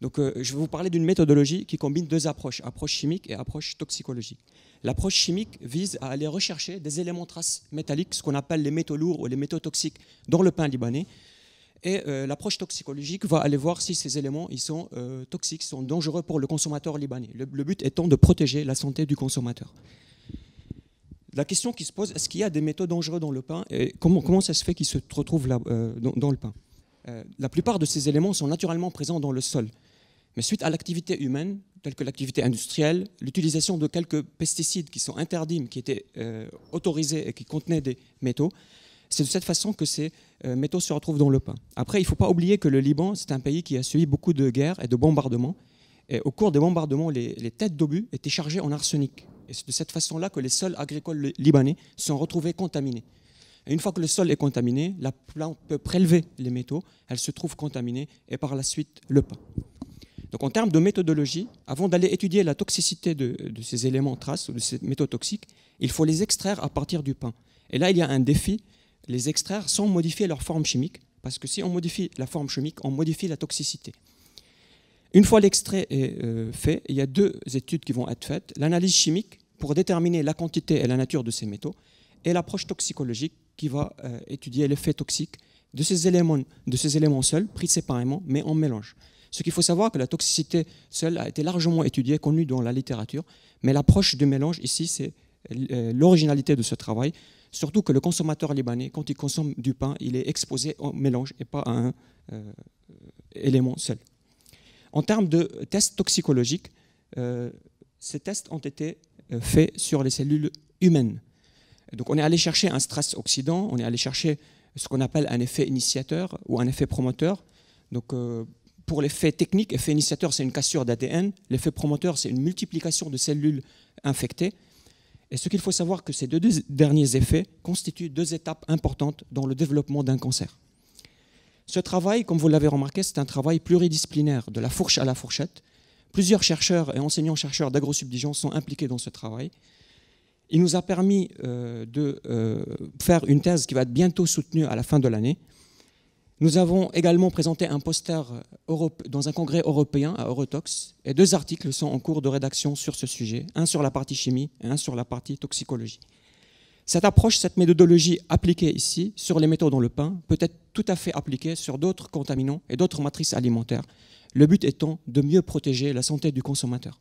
Donc, je vais vous parler d'une méthodologie qui combine deux approches, approche chimique et approche toxicologique. L'approche chimique vise à aller rechercher des éléments traces métalliques, ce qu'on appelle les métaux lourds ou les métaux toxiques dans le pain libanais. Et l'approche toxicologique va aller voir si ces éléments ils sont toxiques, sont dangereux pour le consommateur libanais. Le but étant de protéger la santé du consommateur. La question qui se pose, est-ce qu'il y a des métaux dangereux dans le pain et comment ça se fait qu'ils se retrouvent là, dans le pain? La plupart de ces éléments sont naturellement présents dans le sol. Mais suite à l'activité humaine, telle que l'activité industrielle, l'utilisation de quelques pesticides qui sont interdits, mais qui étaient autorisés et qui contenaient des métaux, c'est de cette façon que ces métaux se retrouvent dans le pain. Après, il ne faut pas oublier que le Liban, c'est un pays qui a subi beaucoup de guerres et de bombardements. Et au cours des bombardements, les têtes d'obus étaient chargées en arsenic. Et c'est de cette façon-là que les sols agricoles libanais sont retrouvés contaminés. Et une fois que le sol est contaminé, la plante peut prélever les métaux, elle se trouve contaminée, et par la suite, le pain. Donc en termes de méthodologie, avant d'aller étudier la toxicité de ces éléments traces ou de ces métaux toxiques, il faut les extraire à partir du pain. Et là, il y a un défi, les extraire sans modifier leur forme chimique, parce que si on modifie la forme chimique, on modifie la toxicité. Une fois l'extrait est fait, il y a deux études qui vont être faites. L'analyse chimique pour déterminer la quantité et la nature de ces métaux, et l'approche toxicologique qui va étudier l'effet toxique de ces éléments seuls, pris séparément, mais en mélange. Ce qu'il faut savoir, que la toxicité seule a été largement étudiée, connue dans la littérature, mais l'approche du mélange ici, c'est l'originalité de ce travail, surtout que le consommateur libanais, quand il consomme du pain, il est exposé au mélange et pas à un élément seul. En termes de tests toxicologiques, ces tests ont été faits sur les cellules humaines. Donc on est allé chercher un stress oxydant, on est allé chercher ce qu'on appelle un effet initiateur ou un effet promoteur. Donc pour l'effet technique, effet initiateur, c'est une cassure d'ADN. L'effet promoteur, c'est une multiplication de cellules infectées. Et ce qu'il faut savoir, que ces deux derniers effets constituent deux étapes importantes dans le développement d'un cancer. Ce travail, comme vous l'avez remarqué, c'est un travail pluridisciplinaire, de la fourche à la fourchette. Plusieurs chercheurs et enseignants-chercheurs d'AgroSubdivision sont impliqués dans ce travail. Il nous a permis de faire une thèse qui va être bientôt soutenue à la fin de l'année. Nous avons également présenté un poster dans un congrès européen à Eurotox, et deux articles sont en cours de rédaction sur ce sujet, un sur la partie chimie et un sur la partie toxicologie. Cette approche, cette méthodologie appliquée ici sur les métaux dans le pain peut être tout à fait appliquée sur d'autres contaminants et d'autres matrices alimentaires, le but étant de mieux protéger la santé du consommateur.